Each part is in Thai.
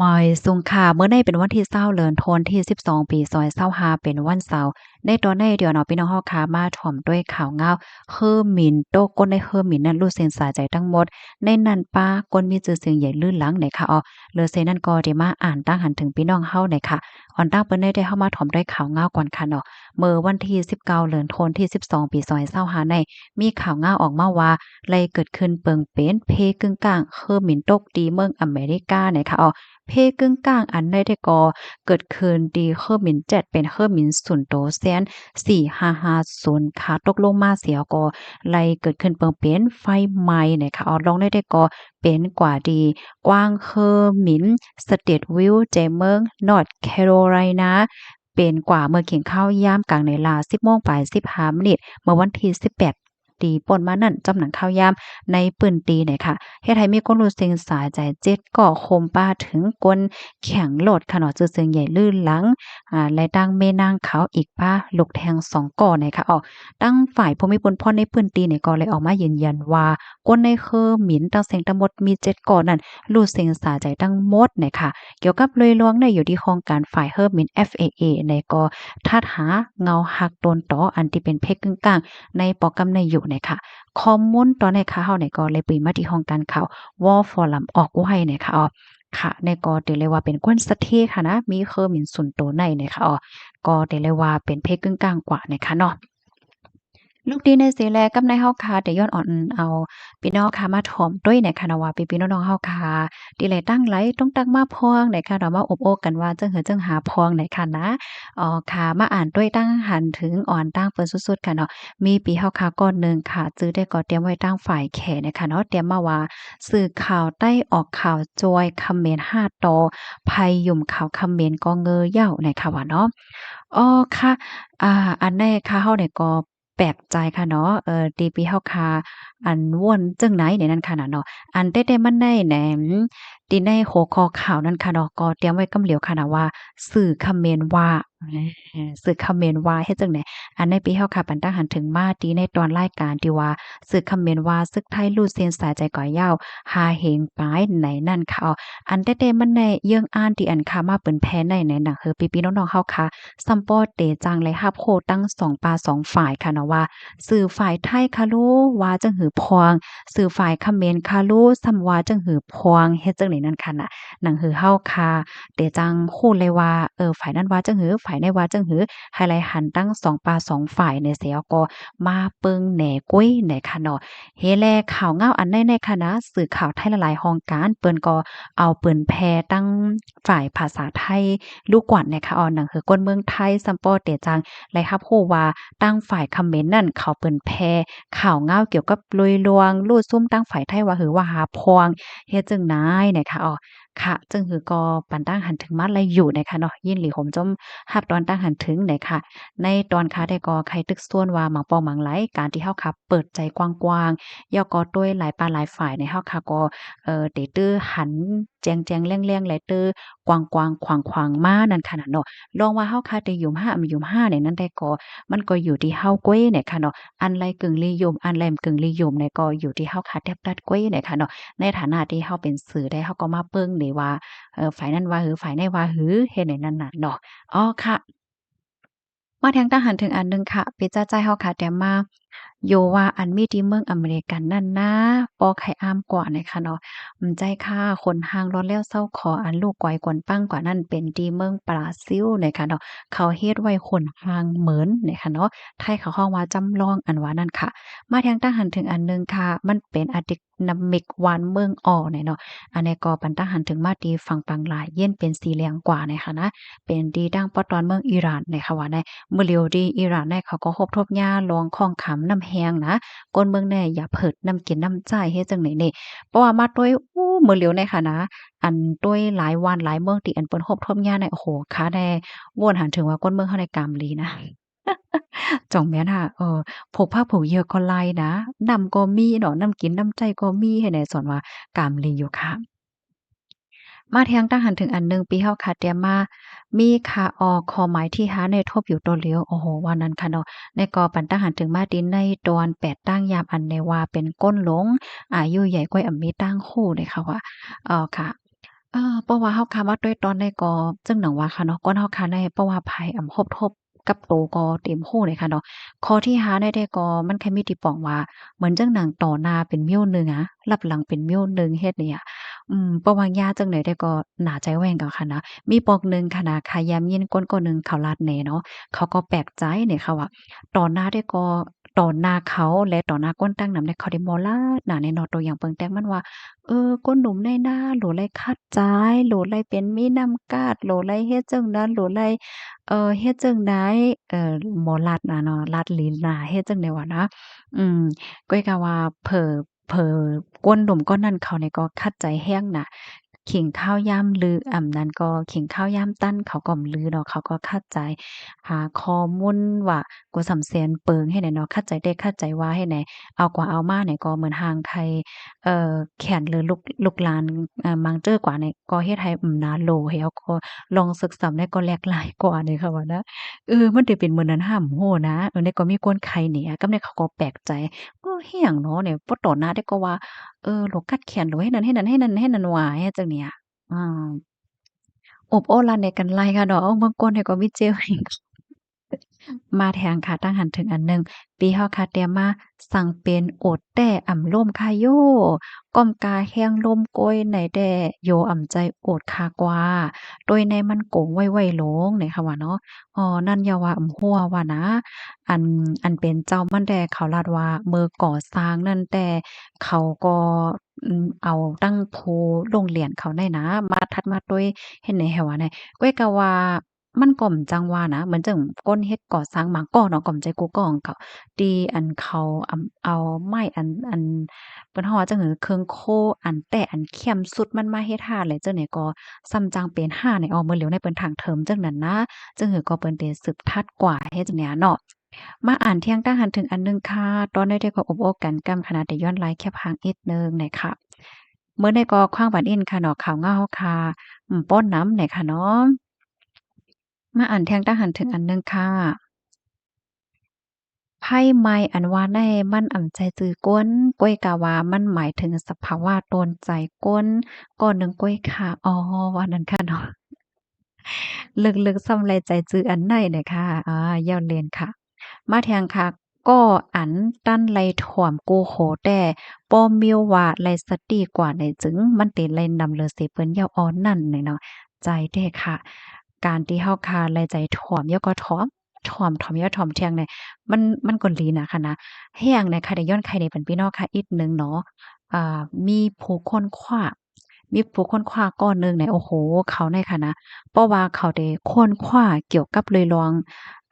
มอยสุงค่ะเมื่อในเป็นวันที่20เดือนธันวาคมที่12ปี2025เป็นวันเสาร์ในตอนในเดี๋ยวเนาะพี่น้องเฮาค่ะมาถ่อมด้วยข่าวเงาเฮอหมิ่นโตก้นในเฮอหมิ่นนั้นรู้เส้นสายใจทั้งหมดในนั้นป้าก้นมีชื่อเสียงใหญ่ลื่นหลังไหนค่ะอ้อเลอเซนั้นก็ได้มาอ่านตั้งหันถึงพี่น้องเฮาไหนค่ะอ่อนตั้งเปิ้นได้เข้ามาถ่อมด้วยข่าวเงาก่อนค่ะเนาะเมื่อวันที่19เดือนธันวาคมที่12ปี2025ในมีข่าวเงาออกมาว่าไลเกิดขึ้นเปิงเป็นเพกึ่งกลางเฮอหมิ่นตกดีเมืองอเมริกาไหนค่ะอ้อ เพกึ่งกลางอันใดได้ก่อเกิดขึ้นดีเฮอร์มิน7เป็นเฮอร์มินศูนย์โตแสน4550ค่ะตกลงมาเสียก็ไล่เกิดขึ้นเปิงเป็นไฟไหม้นะคะเอาลองได้ก่อเป็นกว่าดีกว้างเฮอร์มินสเตทวิวใจเมืองนอร์ทแคโรไลนาเป็นกว่าเมื่อเขียงเข้ายามกลางในลา10โมงปลาย15มินิเมื่อวันที่18ตีป่นมานั่นจำหนังข้าวยามในปืนตีเนี่ยค่ะ เฮ็ดให้มีคนรู้สึกสาใจเจ็ดก่อโคมป้าถึงก้นแข็งโลดค่ะเนาะจื้อเสียงใหญ่ลื่นหลังและดังแม่นางขาวอีกป้าลูกแทง2ก่อเนี่ยค่ะตั้งฝ่ายภูมิพลพ่อในพื้นที่เนี่ยก็เลยออกมายืนยันว่าก้นในคือหมิ่นตั้งเสียงทั้งหมดมี7ก่อนั้นรู้เสียงสาใจทั้งหมดเนี่ยค่ะเกี่ยวกับเลยลวงในอยู่ที่โครงการฝ่ายเฮอร์มิน FAA ในก็ทัดหาเงาหักโดนต่ออันที่เป็นเพศกึ่งกลางในปอกำในอยู่เนี่ยค่ะ ข้อมูลตอนในข่าวเฮาเนี่ยก็เลยปริมาที่ห้องการข่าว War Forum ออกไว้เนี่ยค่ะค่ะในก็ได้เลยว่าเป็นกวนสะเทค่ะนะมีเคอหมิ่นสุนโตในเนี่ยค่ะก็ได้เลยว่าเป็นเพศกึ่งกลางกว่านะคะเนาะ ลูกดีในเสียแลกับนายเฮาค่ะแต่ย้อนอ่อนเอาพี่น้องค่ะมาถ่อมด้วยในค่ะนะว่าพี่ๆน้องๆเฮาค่ะดีแลตั้งไหลต้องตั้งมาพองในค่ะเรามาอบโอ้กันว่าจังเหือจังหาพองในค่ะนะค่ะมาอ่านด้วยตั้งหันถึงอ่อนตั้งเปิ้นสุดๆค่ะเนาะมีปีเฮาค่ะก้อนหนึ่งค่ะจื้อได้ก็เตรียมไว้ตั้งฝ่ายแขนะคะเนาะเตรียมมาว่าสื่อข่าวใต้ออกข่าวจอยคอมเมนต์5ตอภัยยุ่มข่าวคอมเมนต์ก็เงอเหย้าในค่ะว่าเนาะ อ๋อค่ะอันแรกค่ะเฮาเนี่ยก็แปลกใจค่ะเนาะตีปีเฮาค่ะอันม่วนจั่งไหนเนี่ยนั่นค่ะน่ะเนาะอันแต่มันได้แหนมตีในหัวข้อข่าวนั้นค่ะเนาะก็เตรียมไว้กำเหลียวค่ะน่ะว่าสื่อคอมเมนต์ว่าสื่อคอมเมนต์ว่าเฮ็ดจั่งใดอันในปีเฮาค่ะปันตั้งหันถึงมาตีในตอนรายการที่ว่าสื่อคอมเมนต์ว่าศึกไทยลูดเซียนสายใจก่อยยาวหาเหงปายไหนนั่นค่ะอันแต่มันได้เยื่องอ่านที่อันค่ะมาเปิ้นแพ้ในน่ะคือพี่ๆน้องๆเฮาค่ะ ซัมปอเตจังและฮับโคตั้งสองปาสองฝ่ายค่ะเนาะว่าสื่อฝ่ายไทยคะลูว่าจังหือพวงสื่อฝ่ายเขมรคะลูซ้ำว่าจังหือพวงเฮ็ดจังได๋นั่นค่ะน่ะหนังหือเฮาค่ะเตจังฮู้เลยว่าฝ่ายนั้นว่าจังหือฝ่ายนี้ว่าจังหือไฮไลต์หันตั้งสองปาสองฝ่ายเนี่ยเสียก็มาเปิงแหน่กุ้ยแหน่ค่ะเนาะเฮแลข่าวเงาอันในคณะสื่อข่าวไทยหลายๆห้องการเปิ้นก็เอาเปิ้นแพร่ตั้งฝ่ายภาษาไทย ลูกกวัดนะคะหนังหือก้นเมืองไทยซัมปอเตจังและรับรู้ว่าตั้งฝ่ายคอมเมนต์นั่นเขาเปิ้นแพร่ข่าวเงาเกี่ยวกับลุยลวงลูดซุ่มตั้งฝ่ายไทยว่าหือว่าหาพวงเฮ็ดจั่งใดนะคะค่ะจึงหือก็ปันตั้งหันถึงมาไลอยู่นะคะเนาะยินหลีผมจมรับตอนตั้งหันถึงนะคะในตอนค่ะได้ก็ใครตึกส่วนว่าหมังปองหมังไหลการที่เฮาค่ะเปิดใจกว้างๆย่อก็ด้วยหลายปานหลายฝ่ายในเฮาค่ะก็เตตื้อหันแจงๆแล่งๆแลตื้อกว้างๆขวางๆมานั่นค่ะน่ะเนาะลองว่าเฮาคาได้ยุ่มห้ายุ่มห้าเนี่ยนั่นได้ก็มันก็อยู่ที่เฮาเก้เนี่ยค่ะเนาะอันใดกึ่งนิยมอันใดกึ่งนิยมเนี่ยก็อยู่ที่เฮาคาแทบตัดเก้เนี่ยค่ะเนาะในฐานะที่เฮาเป็นสื่อได้เฮาก็มาเบิ่งได้ว่าฝ่ายนั้นว่าหือฝ่ายนี้ว่าหือเฮ็ดให้นั่นน่ะเนาะอ๋อค่ะ มาแทงทหารถึงอันหนึ่งค่ะเปจ้าใจเฮาค่ะแต่มาโยว่าอันมีที่เมืองอเมริกันนั่นนะปอไข่อามกว่านะคะเนาะใจค่ะคนหางร้อนแล้วเศร้าขออันลูกก้อยกวนปั้งกว่านั้นเป็นที่เมืองบราซิลนะคะเนาะเขาเฮ็ดไว้คนหางเหมือนนะคะเนาะไทยเขาฮ้องว่าจำลองอันว่านั่นค่ะมาแทงทหารถึงอันหนึ่งค่ะมันเป็นอะดินามิกวันเมืองอ้อเนี่ยเนาะอันนี้ก็ปันทหารถึงมาตีฝั่งปังหลายเย็นเป็นสีเหลืองกว่านะคะนะเป็นดีดังปอตอนเมืองอิหร่านนะคะว่าใน มื้อเหลียวดีอิหร่านได้เขาก็ฮบทบหญ้าลองของขำน้ำแฮงนะก้นเมืองแน่อย่าเผิดน้ำกินน้ำใจเฮ็ดจังได๋นี่เพราะว่ามาด้วยมื้อเหลียวในค่ะนะอันด้วยหลายวันหลายเมืองที่อันเปิ้นฮบทบหญ้าเนี่ยโอ้โฮข้าแน่ม่วนหันถึงว่าก้นเมืองเฮาได้กำลีนะจ่องแม่นค่ะผูกผ้าผูกเหยื่อก็หลายนะน้ำก็มีเนาะน้ำกินน้ำใจก็มีให้แหน่สอนว่ากำลีอยู่ค่ะ มาเทียงตั้งหันถึงอันหนึ่งปีเฮาค่ะเตรียมมามีค่าออกขอหมายที่หาในทบอยู่ตัวเลียวโอ้โฮว่านั้นค่ะเนาะในกอปันตั้งหันถึงมาดินในตอน8ตั้งยามอันในว่าเป็นก้นหลงอายุใหญ่กว่าอำมีตั้งคู่เลยค่ะว่าค่ะ เพราะว่าเฮาคามาด้วยตอนใดก็จึงหนังว่าค่ะเนาะก่อนเฮาคาได้เพราะว่าไผคบทบกับโตก็เต็มรู้เลยค่ะเนาะข้อที่หาได้ก็มันแค่มีที่ป้องว่าเหมือนจังหนังต่อหน้าเป็นมิ้วหนึ่งอะรับหลังเป็นมิ้วหนึ่งเฮ็ดเนี่ยเพราะว่าย่าจังได๋ได้ก็น่าใจแว้งกับค่ะนะมีปอกหนึ่งค่ะนะขายามยินก้นก็หนึ่งเขาลาดแหน่เนาะเขาก็แปลกใจเนี่ยค่ะว่าต่อหน้าได้ก็ต่อหน้าเขาและต่อหน้าก้นตั้งนำได้เขาได้มอลาดหน้าแน่เนาะตัวอย่างเปิงแต่งมันว่า ก้นหนุ่มในหน้าโหลไลคัดจ้ายโหลไลเป็นมีน้ำกาดโหลไลเฮ็ดจั่งนั้นโหลไลเฮ็ดจั่งใดหมอลัดน่ะเนาะลัดลิ้นน่ะเฮ็ดจั่งใดวะนะอืมก้อยก็ว่าเผลอก้นหนุ่มก้นนั้นเขานี่ก็คัดใจแฮ้งน่ะขิงข้าวยามลือนั้นก็ขิงข้าวยามตั้นเขาก็ลือเนาะเขาก็คัดใจหาข้อมูลว่ากัวสำแสนเปิงให้ไหนเนาะคัดใจได้คัดใจว่าให้ไหนเอากว่าเอามาเนี่ยก็เหมือนห่างไทย แขนหรือลูกหลานมังเจ้อกว่าเนี่ยก็เฮ็ดให้น่าโลให้เอาก็ลองศึกซ้ำได้ก็แหลกหลายกว่านี่ค่ะว่านะมันได้เป็นมื้อนั้นห้ำโอ้นะเนี่ยก็มีคนไข้เนี่ยก็เนี่ยเขาก็แปลกใจเฮียงเนาะเนี่ยบ่ต่อหน้าได้ก็ว่าโลกัดแขนโลเฮ็ดนั้นหว่าเฮ็ดจังเนี่ยอาอบโอ้ลั่นในกันไล่ค่ะเนาะเบิ่งก่อนเนี่ยก็มีเจลให้ มาแทงค่ะตั้งหันถึงอันหนึ่งปีเฮาค่ะเตรียมมาสั่งเป็นโอดแต้อ่ำล่มค่ะโยก้อมกาแห้งลมโกยไหนแด่โยอ่ำใจโอดคากว่าโดยในมันโกงไว้ๆหลงนี่ค่ะว่าเนาะนั่นอย่าว่าหัวว่านะอันเป็นเจ้ามันแด่เขาลาดว่ามือก่อสร้างนั่นแต่เขาก็เอาตั้งโพโรงเรียนเขาได้นะมาทัดมาด้วยเฮ็ดไหนแฮ่ว่าไหนก้อยก็ว่า มันก่อมจังว่านะเหมือนจั่งก้นเฮ็ดก่อสร้างหมางก่อเนาะก่อมใจกูก่อของเขาตีอันเขาเอาไม้อันเปิ้นฮ้อว่าจั่งหือเครื่องโคอันแต้อันเข็มสุดมันมาเฮ็ดห้าแล้วจั่งใดก็ส่ำจังเป็นห้าในออเหมือนเหลียวในเปิ้นทางเทิมจั่งนั้นนะจั่งหือก็เปิ้นได้สืบทัดกว่าเฮ็ดจังเนี้ยเนาะมาอ่านเที่ยงตั้งหันถึงอันหนึ่งค่ะตอนได้ก็อบโอ้กันกำขนาดได้ย้อนหลังแค่พังอีกหนึ่งน่ะค่ะเมื่อใดก็ขว้างบัดอิ้นค่ะเนาะข่าวเงาค่ะป้นน้ำน่ะค่ะเนาะ มาอ่านแทงตาหันถึงอันหนึ่งค่ะไพ่ไม้อันว่าในมันอ่ำใจจือก้นก้อยกะว่ามันหมายถึงสภาวะโดนใจก้นก่อนหนึ่งก้อยค่ะอ๋อว่านั้นค่ะเนาะลึกๆส่ำไรใจจืออันไหนเนี่ยค่ะเย้าเล่นค่ะมาแทงค่ะก็อันตั้นไรถ่วมกูโหแต่ป้อมมิวว่าไรสติกว่าในจึงมันเต็ไรนำเลอเสเปิ้นเย้าอ้อนนั่นเนี่ยเนาะใจเด้ค่ะการที่เฮาคาไรใจถ่วมเย้าก็ถ่อมเย้าถ่อมเทียงเนี่ยมันก็ลีนะค่ะนะแฮ้งเนี่ยค่ะได้ย้อนไขได้เป็นพี่น้องค่ะอีกหนึ่งเนาะมีผู้ค้นคว้ามีผู้ค้นคว้าก้อนหนึ่งเนี่ยโอ้โฮเขาเนี่ยค่ะนะ เพราะว่าเขาได้ค้นคว้าเกี่ยวกับเรื่องรอง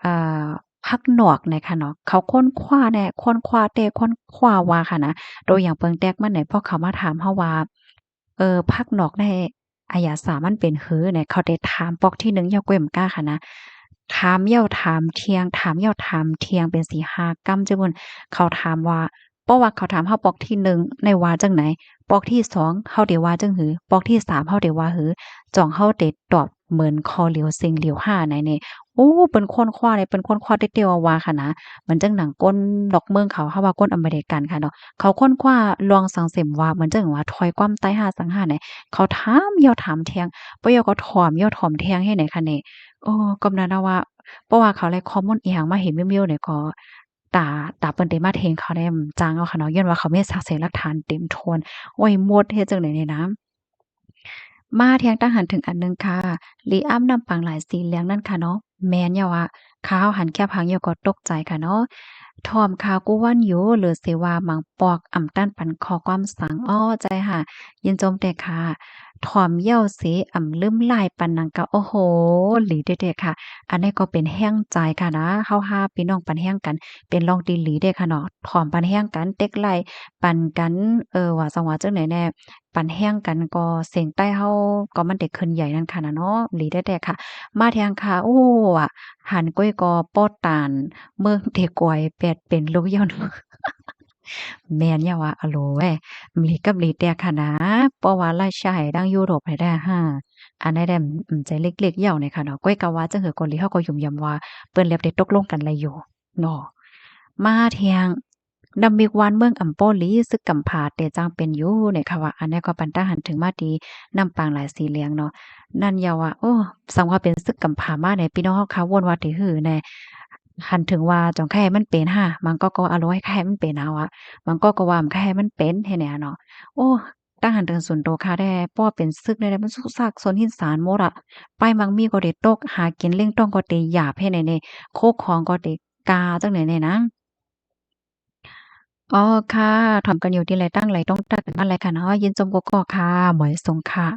อ่าภาคนอกเนี่ยค่ะเนาะเขาค้นคว้าแน่ค้นคว้าแต่ค้นคว้าว่าค่ะนะตัวอย่างเปิงแต๊กมันเนี่ยพอเขามาถามเฮาว่าภาคนอกได้อะยาสามันเป็นหือเนี่ยเขาได้ถามปอกที่1ย่อก้วยมก้าค่ะนะถามเหย้าถามเที่ยงถามเหย้าถามเที่ยงเป็น4-5กำจังบุ่นเขาถามว่าเพราะว่าเขาถามเฮาปอกที่1ได้ว่าจั่งไหนปอกที่2เฮาได้ว่าจั่งหือปอกที่3เฮาได้ว่าหือ จ่องเฮาได้ตอบเหมือนคอเหลียวเซ็งเหลียวห้าไหนนี่โอ้เปิ้นค้นคว้าเลยเปิ้นค้นคว้าได้เตียวว่าค่ะนะเหมือนจังหนังก้นดอกเมืองเขาเฮาว่าก้นอเมริกันค่ะเนาะเขาค้นคว้าลวงสังเสมว่าเหมือนจังว่าถอยความใต้ห้าสังหาไหนเขาถามเหยียวถามแทงบ่เหยียวก็ถ่อมเหยียวถ่อมแทงให้ไหนค่ะนี่ก็นั่นนะว่าเพราะว่าเขาได้ข้อมูลอิหยังมาเห็นแม่ๆเนี่ยก็ตาเปิ้นได้มาเทงเขาได้จังเอาค่ะเนาะย้อนว่าเขามีสักเสหลักฐานเต็มโทนโอ้ยหมดเฮ็ดจังได๋นี่นะ มาเที่ยงตั้งหันถึงอันหนึ่งค่ะลีอ้ำนำปังหลายสีเหลืองนั่นค่ะเนาะแม่นอย่าว่าข้าวหันแค่พังอย่าก็ตกใจค่ะเนาะทอมข่าวกู้วันอยู่หรือสิว่าหมังปอกอ่ำต้านปันคอความสังอ้อใจค่ะยินจมแต่ค่ะถอมเหย้าเสอ่ำลืมลายปันนังกะโอ้โฮหลีเด็ดๆค่ะอันนี้ก็เป็นแห้งใจค่ะนะเฮาห้าพี่น้องปันแห้งกันเป็นลองดีหลีเด้ค่ะเนาะถอมปันแห้งกันเต็กไล่ปันกันว่าจังว่าจังไหนแน่ ปันแห้งกันก็เสียงใต้เฮาก็มันได้ขึ้นใหญ่นั่นค่ะน่ะเนาะหลีได้แต่ค่ะมาแทงค่ะโอ้อะหันก้อยก็ป้อตานเมืองเตกอยแปดเป็นลูกย้อนแม่นอย่าว่าอะโหลเว้ยหลีกับหลีแต่ค่ะนะเพราะว่าราชาให้ดังยุโรปให้ได้ห้าอันใดได้ใจเล็กๆเหย้านี่ค่ะเนาะก้อยก็ว่าจังหือเกาหลีเฮาก็ยุ่มยำว่าเปิ้นแลบได้ตกลงกันแล้วอยู่เนาะมาแทง นำมีกวานเมืองอำโปลีซึกกำผาเตจังเป็นอยู่เนี่ยค่ะว่าอันเนี้ยก็ปันตาหันถึงมาดีนำปางหลายสีเหลียงเนาะนั่นอย่าว่าโอ้สังว่าเป็นซึกกำผามาเนี่ยพี่น้องเฮาค่ะวนว่าติหือแน่หันถึงว่าจ่องแค่ให้มันเป็นห่ามันก็อารมณ์ให้แค่ให้มันเป็นเอาอะมันก็ว่ามันแค่ให้มันเป็นให้แหน่เนาะโอ้ตั้งหันถึงส่วนตัวค่ะได้เพราะว่าเป็นซึกได้มันสุกซากซนหินสารหมดอะไปมังมีก็ได้ตกหากินเล่งต้องก็ได้หยาบให้แน่ๆโคกของก็ได้กาจังไหนเนี่ยนะ อ๋อค่ะถามกันอยู่ที่ไรตั้งไรต้องตักกันอะไรค่ะเนาะยินจมกกอกค่ะหมวยสงค่ะ